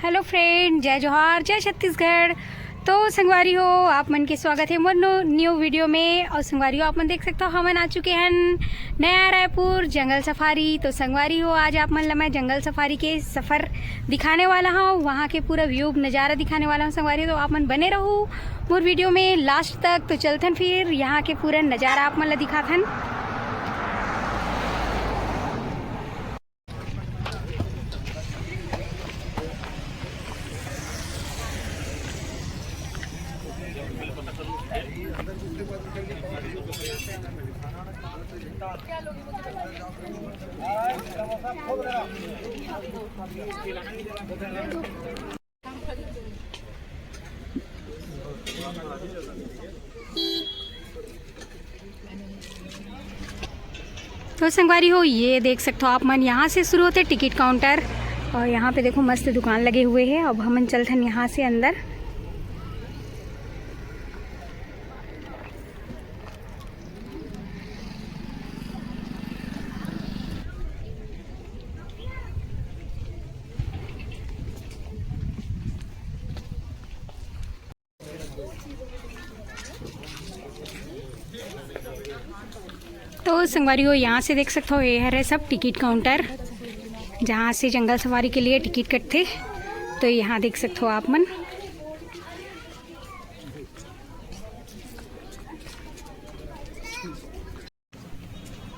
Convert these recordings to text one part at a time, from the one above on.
Hello friend, जय जोहार, जय छत्तीसगढ़। तो संगवारी हो, आप मन के स्वागत है मोर न्यू वीडियो में। और संगवारी हो, आप मन देख सकते हो हमन आ चुके हैं नया रायपुर जंगल सफारी। तो संगवारी हो, आज आप मन ला मैं जंगल सफारी के सफ़र दिखाने वाला हूँ, वहाँ के पूरा व्यू नज़ारा दिखाने वाला हूँ संगवारी। तो आप मन बने रहो मोर वीडियो में लास्ट तक। तो चलथन फिर यहाँ के पूरा नज़ारा आप मन ला दिखाथन। तो संगवारी हो, ये देख सकते हो आप मन, यहाँ से शुरू होते टिकट काउंटर। और यहाँ पे देखो मस्त दुकान लगे हुए हैं। अब हमन चलते हैं यहाँ से अंदर। तो संगवारी हो, यहाँ से देख सकते हो ये है सब टिकट काउंटर, जहाँ से जंगल सफारी के लिए टिकट कटते। तो यहाँ देख सकते हो आप मन।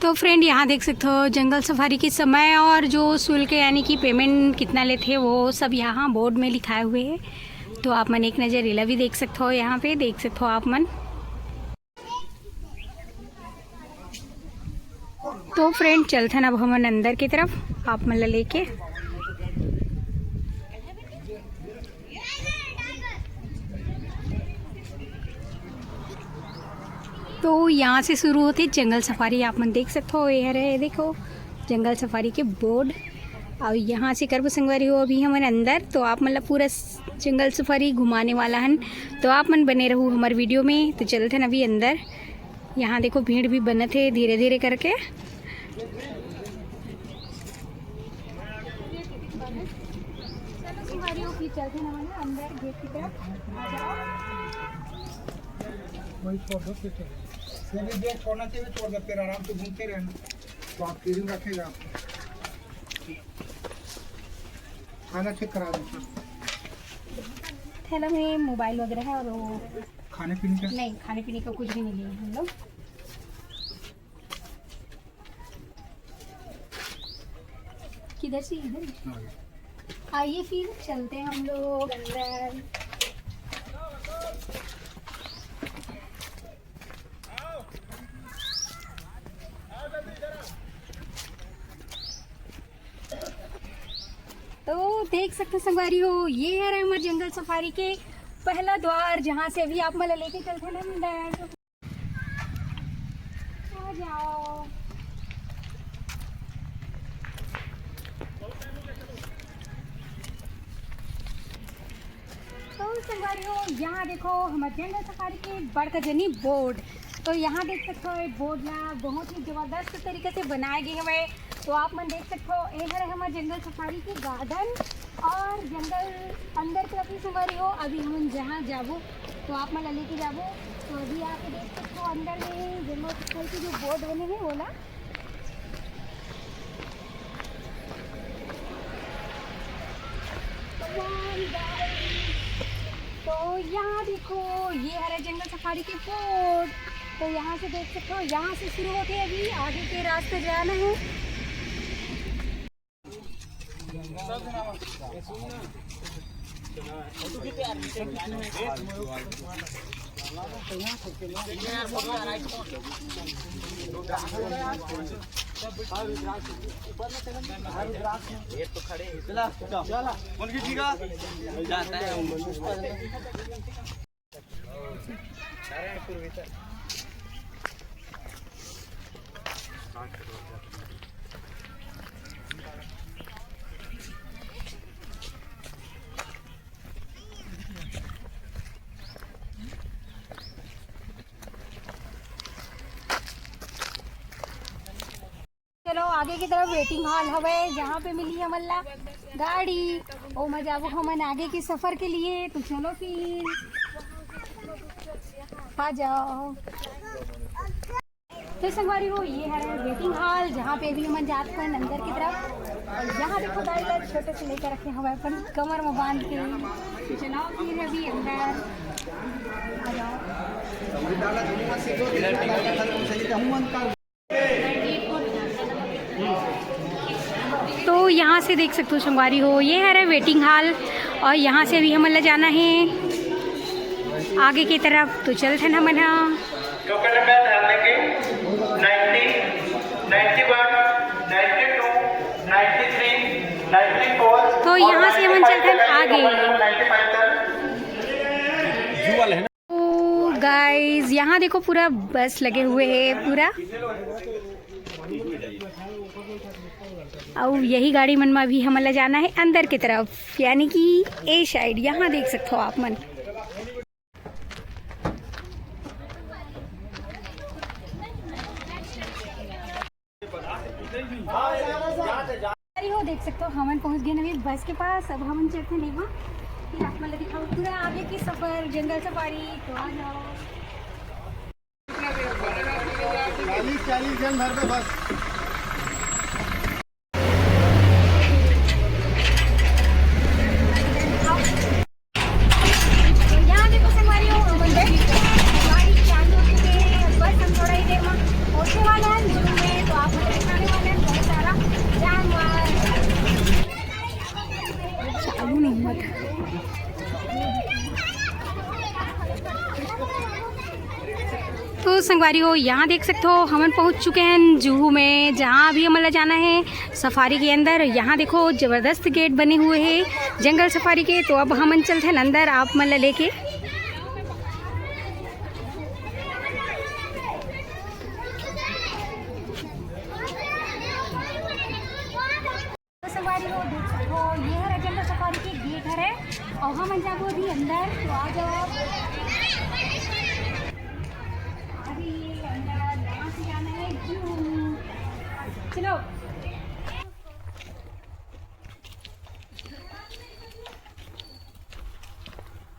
तो फ्रेंड, यहाँ देख सकते हो जंगल सफारी के समय और जो शुल्क यानी कि पेमेंट कितना लेते हैं वो सब यहाँ बोर्ड में लिखाए हुए हैं। तो आप मन एक नज़र इला भी देख सकते हो, यहाँ पे देख सकते हो आप मन। तो फ्रेंड, चलते हैं अब हम अंदर की तरफ आप मन लेके। तो यहाँ से शुरू होती जंगल सफारी, आप मन देख सकते हो। ये रहे देखो जंगल सफारी के बोर्ड। और यहाँ से करबो संगवारी हो अभी हमन अंदर। तो आप मतलब पूरा जंगल सफारी घुमाने वाला हन। तो आप मन बने रहो हमारे वीडियो में। तो चलते हैं अभी अंदर। यहाँ देखो भीड़ भी बनत है धीरे धीरे करके। चलते हैं अंदर गेट की तरफ। वही छोड़ दो, फिर चलो जो छोड़ना चाहिए छोड़ दो, फिर आराम से घूमते रहना। तो आप क्लीन रखेगा, खाना चेक करा दो। थैला में मोबाइल वगैरह है और वो खाने पीने का नहीं, खाने पीने का कुछ भी नहीं लिए हम लोग। किधर से इधर आइए, फिर चलते हैं हम लोग अंदर। तो देख सकते संगवारी हो, ये है हमारे जंगल सफारी के पहला द्वार, जहाँ से अभी आप मला लेके चलते हैं अंदर। आ जाओ। तो संगवारी हो, यहाँ देखो हमारे जंगल सफारी के बड़का जनी बोर्ड। तो यहाँ देख सकते हो बोर्ड ला बहुत ही जबरदस्त तरीके से बनाए गए हुए। तो आप मन देख सकते हो, ये है हमारे जंगल सफारी के गार्डन और जंगल अंदर तरफ ही संगवारी हो। अभी हम जहाँ जाबो तो आप मन लेके जाबो। तो अभी आके देख सकते हो अंदर में जंगल सफारी के जो बोर्ड बने हैं बोला। तो यहाँ देखो ये है जंगल सफारी के बोर्ड। तो यहाँ से देख सकते हो, यहाँ से शुरू होते अभी आगे के रास्ते जाना है। ये तो खड़े चला चला उनकी जीगा जाता है चलो आगे की तरफ वेटिंग हॉल हवे, जहाँ पे मिली हमन ला गाड़ी ओ मैं जाबो हमन आगे के सफर के लिए। तो चलो फिर आ जाओ। तो संगवारी हो ये है वेटिंग हॉल जहाँ पे भी हम जाते हैं अंदर की तरफ। और यहाँ देखो गाड़ी लाइट छोटे से लेकर रखे हुए अपन कमर में बांध के। तो चलाओ फिर अभी अंदर आ जाओ। तो यहाँ से देख सकते हो संगवारी हो ये है वेटिंग हॉल और यहाँ से भी हमें जाना है आगे की तरफ। तो चलते हैं हम टोकन नंबर ध्यान देंगे 90, 91, 92, 93, 94। तो यहाँ से हम चलते हैं आगे। तो गाइस यहाँ देखो पूरा बस लगे हुए हैं पूरा। और यही गाड़ी मन में भी हमें जाना है अंदर की तरफ यानी कि ए साइड। यहाँ देख सकते हो आप मन। हो देख सकते हो हमन पहुंच गए नवी बस के पास। अब हमन चलते हैं वहाँ फिर आप मतलब दिखाओ पूरा आगे की सफर जंगल सफारी। तो आ जाओ। 40 जन भर का बस। तो यहाँ देखो संगवारी हो गाड़ी चालू हो चुके हैं। बस हम थोड़ा ही देर में पहुँचने वाले हैं जू में। तो आप मुझे दिखाने वाले हैं बहुत सारा जानवर। चालू नहीं हुआ था। तो संगवारी हो यहाँ देख सकते हो हम पहुँच चुके हैं जूहू में जहाँ अभी हमें जाना है सफारी के अंदर। यहाँ देखो ज़बरदस्त गेट बने हुए हैं जंगल सफारी के। तो अब हम चलते हैं अंदर आप मतलब लेके। तो संगवारी हो देख सकते हो ये है जंगल सफारी के गेट है और हम जाबो अभी अंदर। तो आ जाओ अभी अंदर यहाँ से जाना है जू। चलो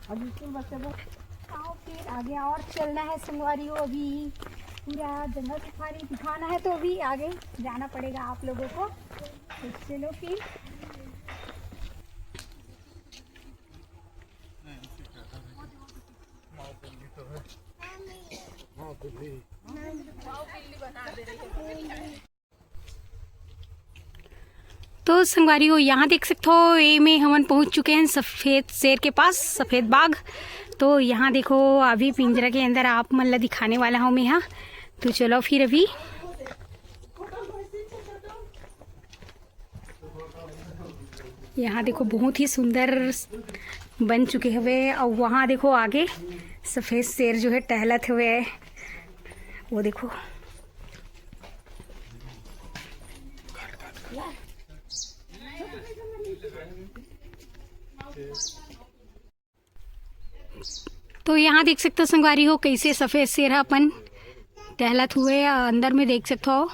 आओ फिर आगे और चलना है संगवारी हो। अभी पूरा जंगल सफारी दिखाना है तो अभी आगे जाना पड़ेगा आप लोगों को। तो चलो फिर तो संगवारी हो यहाँ देख सकते हो ए में हम पहुँच चुके हैं सफ़ेद शेर के पास सफ़ेद बाघ। तो यहाँ देखो अभी पिंजरा के अंदर आप मतलब दिखाने वाला हूँ मैं यहाँ। तो चलो फिर अभी यहाँ देखो बहुत ही सुंदर बन चुके हुए। और वहाँ देखो आगे सफ़ेद शेर जो है टहलत हुए वो देखो। तो यहाँ देख सकते हो संगवारी हो कैसे सफ़ेद शेर अपन टहलत हुए अंदर में देख सकते हो।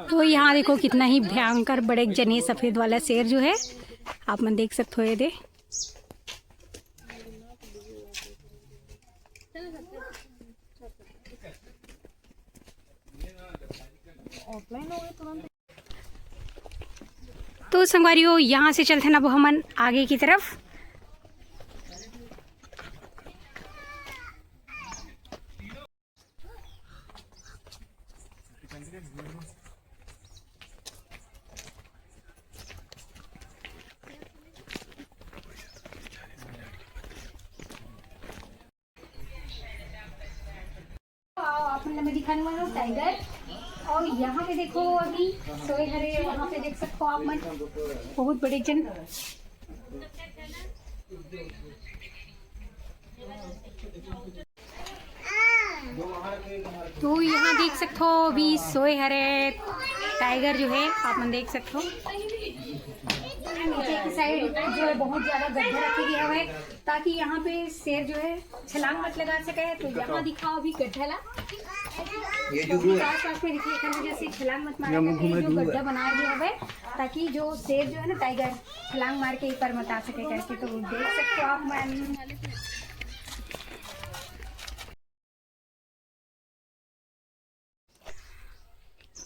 तो यहाँ देखो कितना ही भयंकर बड़े जने सफेद वाला शेर जो है आप मन देख सकते हो। ये दे तो संगवारी हो यहाँ से चलते ना वो हमन आगे की तरफ। मैं दिखाने वाला हूँ टाइगर। और यहाँ पे देखो अभी सोए हरे वहाँ पे देख सकते हो आप मन बहुत बड़े जन। तो यहाँ देख सकते हो अभी सोए हरे टाइगर जो है आप मन देख सकते हो। नीचे की साइड जो है बहुत ज्यादा गड्ढा रखी गया है ताकि यहाँ पे शेर जो है छलांग मत लगा सके। तो यहाँ दिखाओ अभी गड्ढा ला आस-पास में दिखिए वजह से छलांग मत मारे जो गड्ढा बनाया गया है ताकि जो शेर जो है ना टाइगर छलांग मार के ऊपर मत आ सके करके। तो देख सकते हो आप।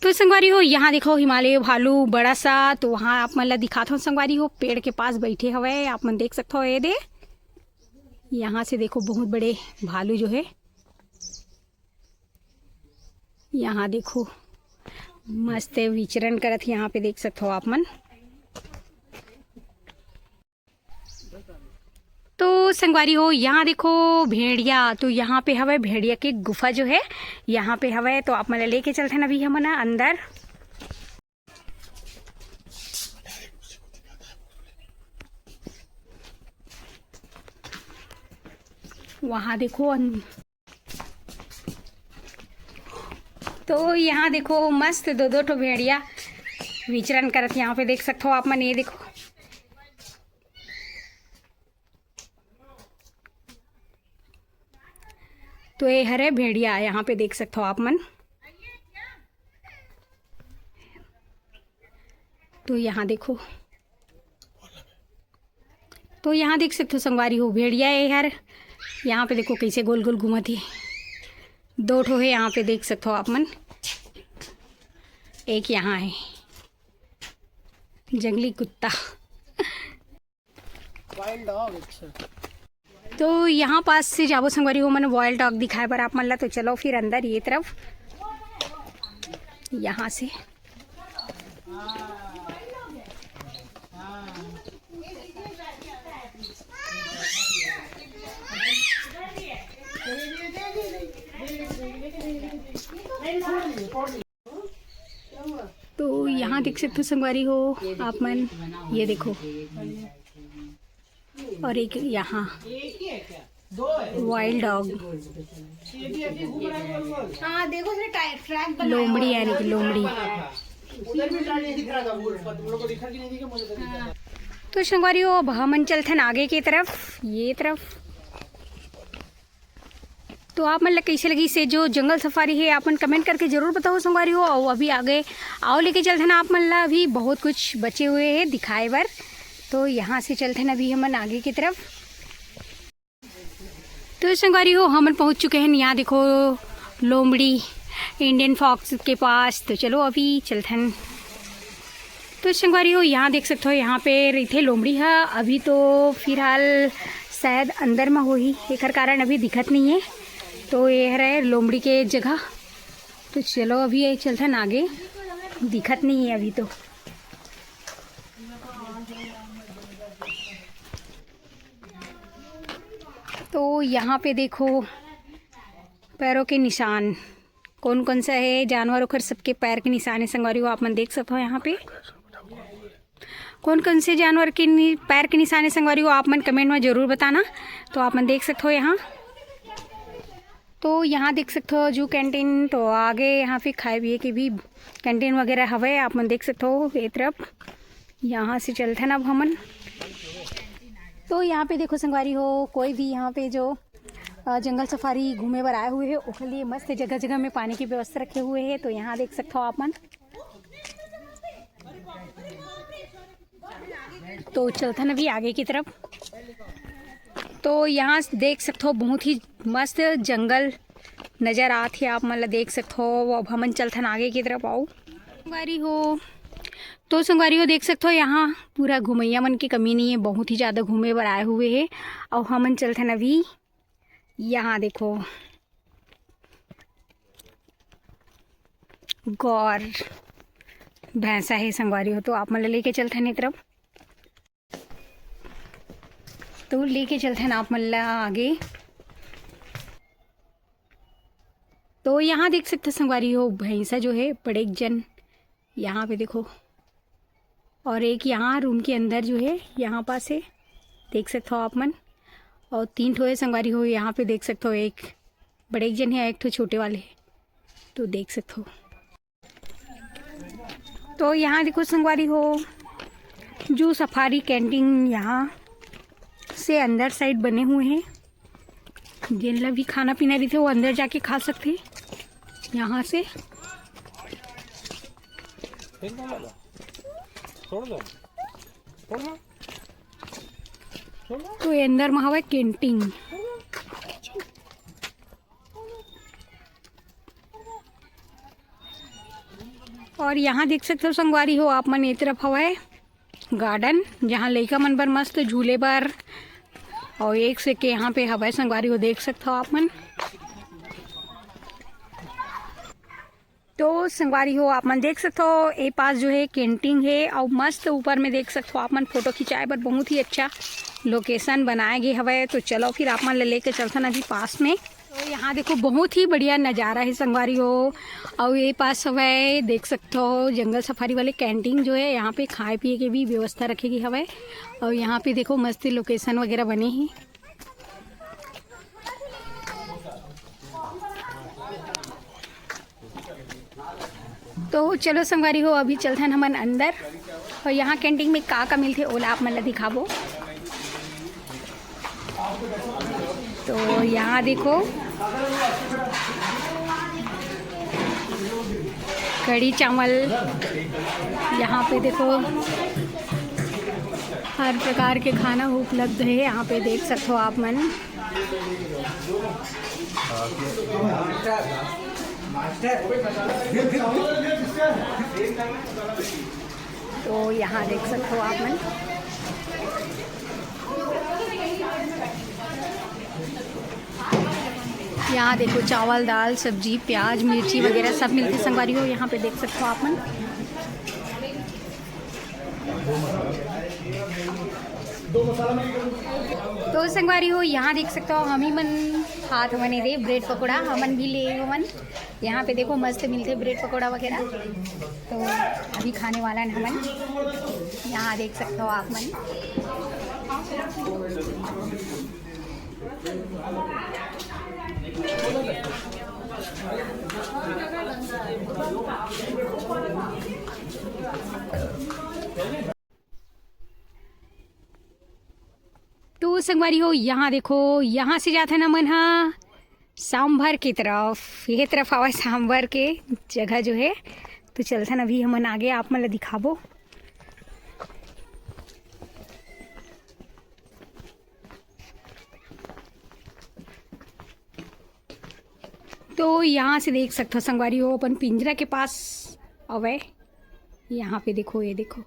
तो संगवारी हो यहाँ देखो हिमालय भालू बड़ा सा। तो वहाँ आप मतलब दिखाता हूँ संगवारी हो पेड़ के पास बैठे हुए आप मन देख सकते हो। ये दे यहाँ से देखो बहुत बड़े भालू जो है यहाँ देखो मस्त विचरण करत यहाँ पे देख सकते हो आप मन। तो संगवारी हो यहाँ देखो भेड़िया। तो यहाँ पे हवे भेड़िया की गुफा जो है यहाँ पे हवे। तो आप मतलब लेके चलते हैं अभी हम ना अंदर। वहाँ देखो तो यहाँ देखो मस्त दो दो ठो भेड़िया विचरण करत यहाँ पे देख सकते हो आप मन। ये देखो तो ये हरे भेड़िया यहाँ पे देख सकते हो आप मन। तो यहाँ देखो तो यहाँ देख सकते हो संगवारी हो भेड़िया है यार। यहाँ पे देखो कैसे गोल गोल घूमती दो ठो है यहाँ पे देख सकते हो आप मन। एक यहाँ है जंगली कुत्ता। Wild dog. तो यहाँ पास से जाबो संगवारी हो मन वाइल्ड डॉग दिखाए पर आप मन ला। तो चलो फिर अंदर ये तरफ यहाँ से। तो यहाँ देख सकते हो संगवारी हो आप मन। ये देखो और एक यहाँ वाइल्ड डॉग हाँ देखो ट्रैक लोमड़ी यानी कि लोमड़ी। उधर भी ट्रैक दिख रहा था वो लोग को दिखा कि नहीं दिखा मुझे। तो संगवारी हो अब हम चलते हैं आगे की तरफ ये तरफ। तो आप मतलब कैसे लगी से जो जंगल सफारी है आप मन कमेंट करके ज़रूर बताओ संगवारी हो। और अभी आगे आओ लेके चलते हैं आप मन ला। अभी बहुत कुछ बचे हुए हैं दिखाए बर। तो यहाँ से चलते हैं अभी हम आगे की तरफ। तो संगवारी हो हम पहुँच चुके हैं यहाँ देखो लोमड़ी इंडियन फॉक्स के पास। तो चलो अभी चलते हैं। तो संगवारी हो यहाँ देख सकते हो यहाँ पे रहते लोमड़ी है। अभी तो फिलहाल शायद अंदर में हो ही एक कारण अभी दिखत नहीं है। तो ये रहे लोमड़ी के जगह। तो चलो अभी चलते हैं आगे दिखत नहीं है अभी। तो यहाँ पे देखो पैरों के निशान कौन कौन सा है जानवरों का सबके पैर के निशान है संगवारी हो आप मन देख सकते हो। यहाँ पे कौन कौन से जानवर के पैर के निशान है संगवारी हो आप मन कमेंट में ज़रूर बताना। तो आप मन देख सकते हो यहाँ। तो यहाँ देख सकते हो जू कैंटीन। तो आगे यहाँ पे खाए पिए की भी कैंटीन वगैरह हवे आप मन देख सकते हो ये तरफ। यहाँ से चलते हैं अब हमन। तो यहाँ पे देखो संगवारी हो कोई भी यहाँ पे जो जंगल सफारी घूमे बर आए हुए हैं उसके लिए मस्त जगह जगह में पानी की व्यवस्था रखे हुए हैं। तो यहाँ देख सकते हो आप मन। तो चलते हैं अभी आगे की तरफ। तो यहाँ देख सकते हो बहुत ही मस्त जंगल नज़र आती है आप मतलब देख सकते हो। अब हमन चलते हैं आगे की तरफ। आओ संगवारी हो। तो संगवारी हो देख सकते हो यहाँ पूरा घुमैया मन की कमी नहीं है बहुत ही ज़्यादा घूमे बर आए हुए हैं। और हमन चलते हैं अभी यहाँ देखो गौर भैंसा है संगवारी हो। तो आप मतलब लेके चलते हैं तरफ। तो लेके चलते हैं आप मतलब आगे। तो यहाँ देख सकते संगवारी हो भैंसा जो है बड़े जन यहाँ पे देखो। और एक यहाँ रूम के अंदर जो है यहाँ पास है देख सकते हो आप मन। और 3 ठो है संगवारी हो यहाँ पे देख सकते हो। एक बड़े जन है, एक तो छोटे वाले, तो देख सकते हो। तो यहाँ देखो संगवारी हो, जो सफारी कैंटीन यहाँ से अंदर साइड बने हुए हैं। जिन लोग भी खाना पीना रही थे वो अंदर जाके खा सकते हैं यहाँ से। तो ये अंदर में हवा कैंटीन। और यहाँ देख सकते हो संगवारी हो आप मन, एक तरफ हवा है गार्डन, जहाँ लइका मन बर मस्त झूले बर, और एक से के यहाँ पे हवा संगवारी हो, देख सकते हो आप मन। तो संगवारी हो आप मन देख सकते हो ए पास जो है कैंटीन है, और मस्त ऊपर में देख सकते हो आप मन फोटो खिंचाए बर बहुत ही अच्छा लोकेशन बनाए गए हवा। तो चलो फिर आप मन लेके चलते अभी पास में। तो यहाँ देखो बहुत ही बढ़िया नज़ारा है संगवारी हो, और ये पास हवा देख सकते हो जंगल सफारी वाले कैंटीन जो है, यहाँ पे खाए पिए की भी व्यवस्था रखेगी हवा। और यहाँ पे देखो मस्त लोकेशन वगैरह बने हैं। तो चलो संगवारी हो अभी चलते हैं हमन अंदर, और यहाँ कैंटीन में का मिलते ओला आप मन दिखाबो। तो यहाँ देखो कढ़ी चावल, यहाँ पे देखो हर प्रकार के खाना उपलब्ध है यहाँ पे, देख सकते हो आप मन। तो यहाँ देख सकते हो आप मन। यहाँ देखो चावल दाल सब्जी प्याज मिर्ची वगैरह सब मिलती संगवारी हो, यहाँ पे देख सकते हो आप मन। तो संगवारी हो यहाँ देख सकते हो हम ही मन हाथ बने दे ब्रेड पकौड़ा हमन भी ले मन। यहाँ पे देखो मस्त मिलते ब्रेड पकौड़ा वगैरह, तो अभी खाने वाला है हमन। यहाँ देख सकते हो आप मन। तो संगवारी हो यहाँ देखो, यहाँ से जाते ना मन हा सांभर की तरफ, ये तरफ आवा सांभर के जगह जो है। तो चलते ना अभी हमन आगे आप मन ला दिखाबो। तो यहाँ से देख सकते हो संगवारी हो अपन पिंजरा के पास अवे। यहाँ पे देखो, ये देखो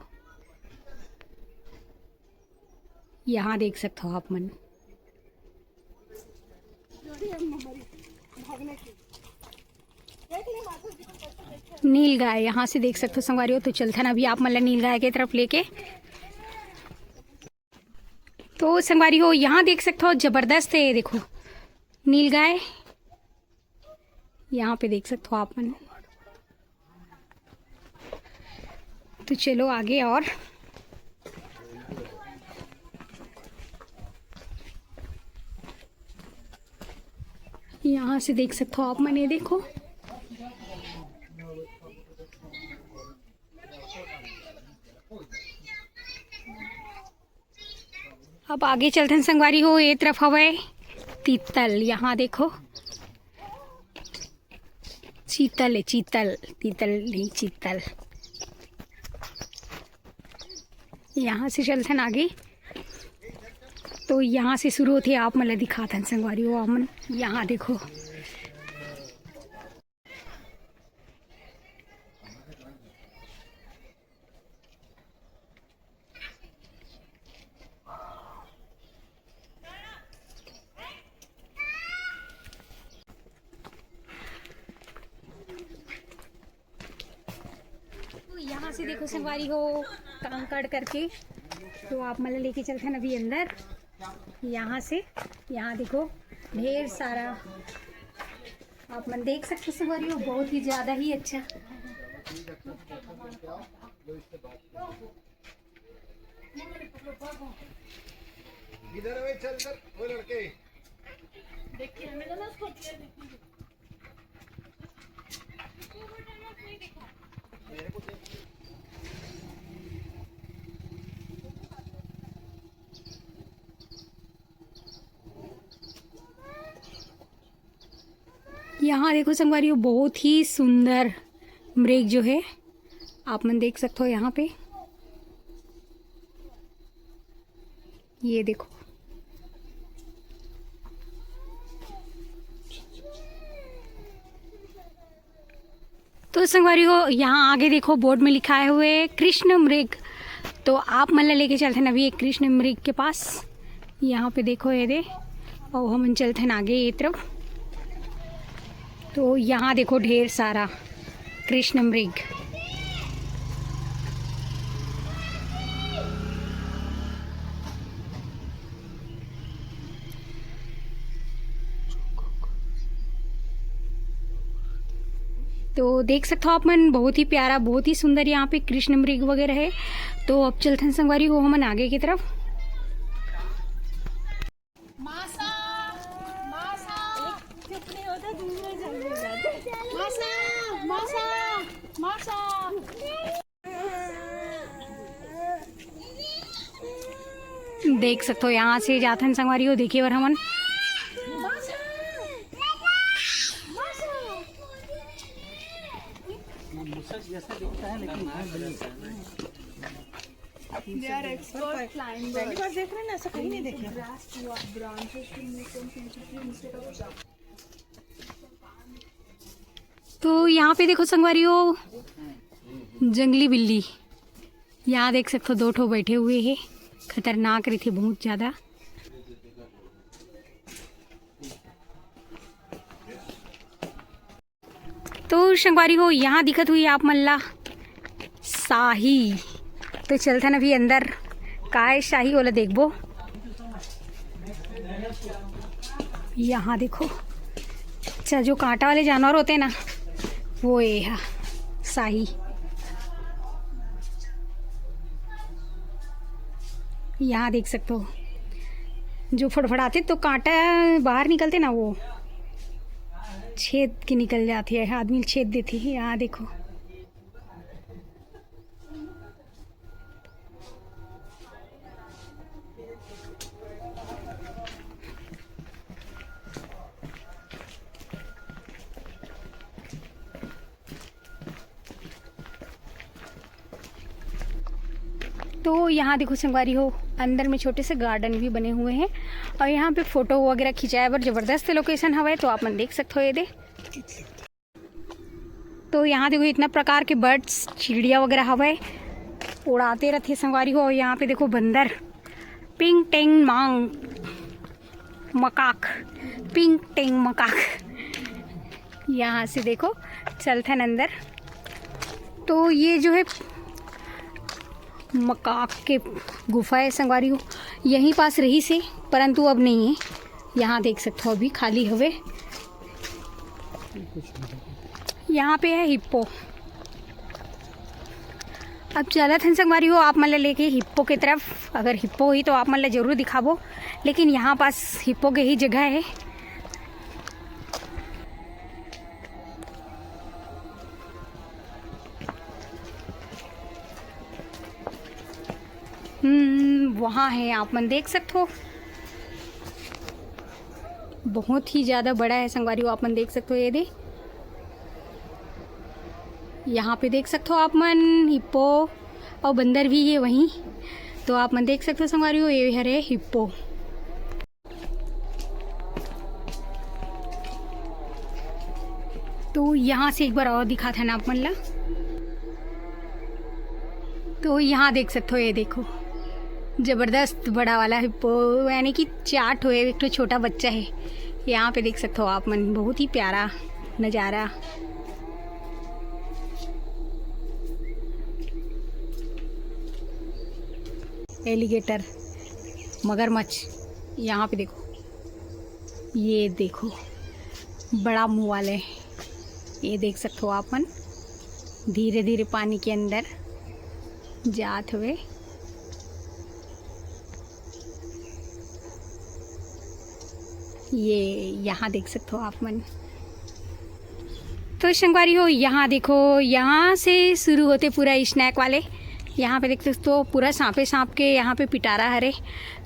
यहाँ देख सकते हो आप मन। नील गाय यहाँ से देख सकते हो संगवारी हो। तो चलता ना अभी आप मन ला नील गाय की तरफ लेके। तो संगवारी हो यहाँ देख सकते हो जबरदस्त है, देखो नील गाय यहाँ पे देख सकते हो आप मन। तो चलो आगे, और यहाँ से देख सकते हो आप मन, ये देखो अब आगे चलते हैं संगवारी हो। ये तरफ हवा तीतल, यहाँ देखो चीतल है, चीतल तीतल नहीं चीतल। यहाँ से चलते हैं आगे। तो यहाँ से शुरू होते आप मतलब दिखाते हैं संगवारी हो अमन। यहाँ देखो यहाँ से देखो संगवारी हो कांकड़ करके। तो आप मतलब लेके चलते हैं अभी अंदर। यहाँ से यहाँ देखो ढेर सारा आप मन देख सकते संगवारी हो, बहुत ही ज़्यादा ही अच्छा। यहाँ देखो संगवारी, बहुत ही सुंदर मृग जो है आप मन देख सकते हो यहाँ पे। ये देखो, तो संगवारी हो यहाँ आगे देखो बोर्ड में लिखा है हुए कृष्ण मृग। तो आप मन लेके चलते अभी एक कृष्ण मृग के पास। यहाँ पे देखो ये दे, और हम चलते हैं आगे ये तरफ। तो यहाँ देखो ढेर सारा कृष्ण मृग। तो देख सकते हो आप मन, बहुत ही प्यारा, बहुत ही सुंदर यहाँ पे कृष्ण मृग वगैरह है। तो अब चलते हैं संगवारी हो हम आगे की तरफ। देख सकते हो यहाँ से जाते हैं संगवारी हो, देखिए बार हमन। तो यहाँ पे देखो संगवारी हो जंगली बिल्ली, यहाँ देख सकते हो 2 ठो बैठे हुए हैं, खतरनाक रही थी बहुत ज़्यादा। तो संगवारी हो यहाँ दिखत हुई आप मल्ला शाही। तो चलते ना अभी अंदर, का है शाही वाला देखबो। यहाँ देखो, अच्छा जो कांटा वाले जानवर होते हैं ना, वो ये है शाही। यहाँ देख सकते हो जो फड़फड़ाते तो कांटा बाहर निकलते ना, वो छेद के निकल जाती है, आदमी छेद देती है। यहाँ देखो, तो यहाँ देखो संगवारी हो अंदर में छोटे से गार्डन भी बने हुए हैं, और यहाँ पे फोटो वगैरह खिंचाया बर जबरदस्त लोकेशन हवा है। तो आप मन देख सकते हो ये दे। तो यहाँ देखो इतना प्रकार के बर्ड्स, चिड़िया वगैरह हवा है, उड़ाते रहते संगवारी हो। यहाँ पे देखो बंदर, पिंग टेंग मांग मकाक, पिंग टेंग मकाक। यहाँ से देखो चलते हैं अंदर। तो ये जो है मकाक के गुफा है संगवारी हो, यहीं पास रही से, परंतु अब नहीं है। यहाँ देख सकते हो अभी खाली हवे। यहाँ पे है हिप्पो। अब चलत हैं संगवारी हो आप मतलब लेके हिप्पो की तरफ। अगर हिप्पो हुई तो आप मतलब ज़रूर दिखाबो, लेकिन यहाँ पास हिप्पो के ही जगह है। वहाँ है, आप मन देख सकते हो, बहुत ही ज़्यादा बड़ा है संगवारी हो, आप मन देख सकते हो। ये दे, यहाँ पे देख सकते हो आप मन हिप्पो और बंदर भी है वहीं। तो आप मन देख सकते हो संगवारी हो, ये है हिप्पो। तो यहाँ से एक बार और दिखा था ना आप मन ला। तो यहाँ देख सकते हो, ये देखो ज़बरदस्त बड़ा वाला हिप्पो, यानी कि 4 ठो है, एक तो छोटा बच्चा है। यहाँ पे देख सकते हो आप मन, बहुत ही प्यारा नज़ारा। एलिगेटर, मगरमच्छ, यहाँ पे देखो, ये देखो बड़ा मुँह वाले, ये देख सकते हो आप मन धीरे धीरे पानी के अंदर जात हुए। ये यहाँ देख सकते हो आप मन। तो संगवारी हो यहाँ देखो, यहाँ से शुरू होते पूरा स्नैक वाले। यहाँ पे देख सकते हो पूरा सांपे सांप के यहाँ पे पिटारा हरे।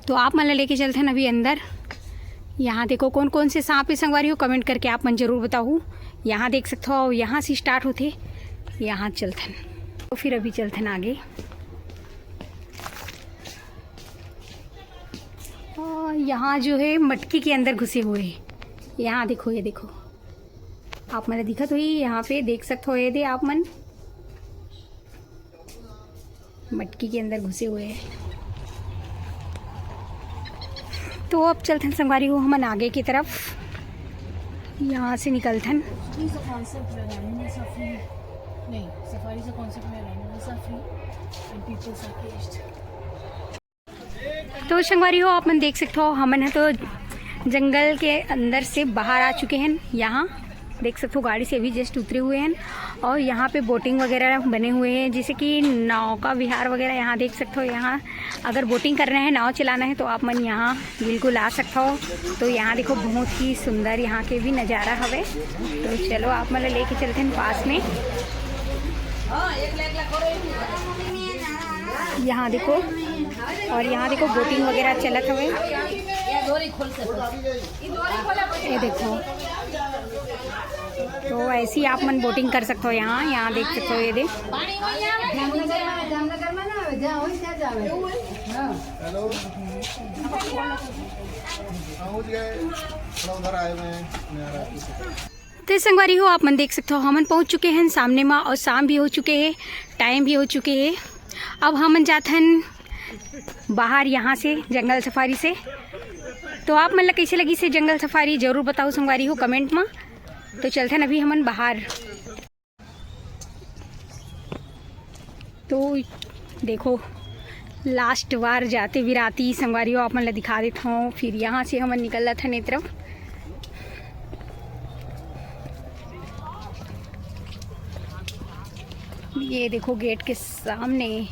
तो आप मन लेके चलते हैं अभी अंदर। यहाँ देखो कौन कौन से सांप है संगवारी हो, कमेंट करके आप मन जरूर बताओ। यहाँ देख सकते हो, यहाँ से स्टार्ट होते, यहाँ चलते हैं। तो फिर अभी चलते हैं आगे। और यहाँ जो है मटकी के अंदर घुसे हुए हैं। यहाँ देखो, ये देखो आप मन दिखत हुई, यहाँ पे देख सकते हो ये दे आप मन मटकी के अंदर घुसे हुए हैं। तो अब चलते हैं संगवारी हो हम आगे की तरफ। यहाँ से निकलते हैं। तो संगवारी हो आप मन देख सकते हो, हमन है तो जंगल के अंदर से बाहर आ चुके हैं। यहाँ देख सकते हो गाड़ी से अभी जस्ट उतरे हुए हैं। और यहाँ पे बोटिंग वगैरह बने हुए हैं, जैसे कि नाव का विहार वगैरह। यहाँ देख सकते हो, यहाँ अगर बोटिंग करना है, नाव चलाना है तो आप मन यहाँ बिल्कुल आ सकते हो। तो यहाँ देखो बहुत ही सुंदर यहाँ के भी नज़ारा हवे। तो चलो आप मन लेके चलते हैं पास में। यहाँ देखो, और यहाँ देखो बोटिंग वगैरह चलत हवे। ये देखो, तो ऐसे ही आप मन बोटिंग कर सकते हो। यहाँ देख सकते हो, ये देख। तो संगवारी हो आप मन देख सकते हो, हमन पहुँच चुके हैं सामने में और शाम भी हो चुके हैं, टाइम भी हो चुके हैं। अब हमन जाते हैं बाहर यहाँ से जंगल सफारी से। तो आप मन कैसे लगी से जंगल सफारी जरूर बताओ संगवारी हो कमेंट में। तो चलते हैं अभी हमन बाहर। तो देखो लास्ट बार जाते विराती संगवारी हो आप मन ला दिखा देता हूँ। फिर यहाँ से हमन निकल रहा था नई तरफ। ये देखो गेट के सामने।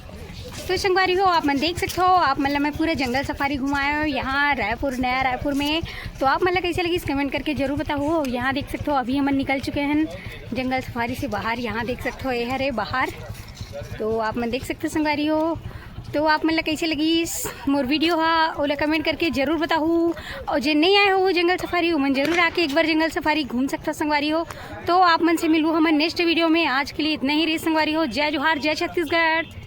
तो संगवारी हो आप मन देख सकते हो, आप मतलब मैं पूरे जंगल सफारी घुमाया हूँ यहाँ रायपुर, नया रायपुर में। तो आप मतलब कैसे लगी इस कमेंट करके जरूर बताओ। यहाँ देख सकते हो अभी हम निकल चुके हैं जंगल सफारी से बाहर। यहाँ देख सकते हो ये है बाहर। तो आप मन देख सकते हो संगवारी हो। तो आप मतलब कैसे लगी मोर वीडियो हा ओला कमेंट करके जरूर बताओ। और जो नहीं आए हो जंगल सफारी हो मन जरूर आके एक बार जंगल सफारी घूम सकता संगवारी हो। तो आप मन से मिलूँ हमारे नेक्स्ट वीडियो में। आज के लिए इतना ही रे संगवारी हो। जय जोहार, जय छत्तीसगढ़।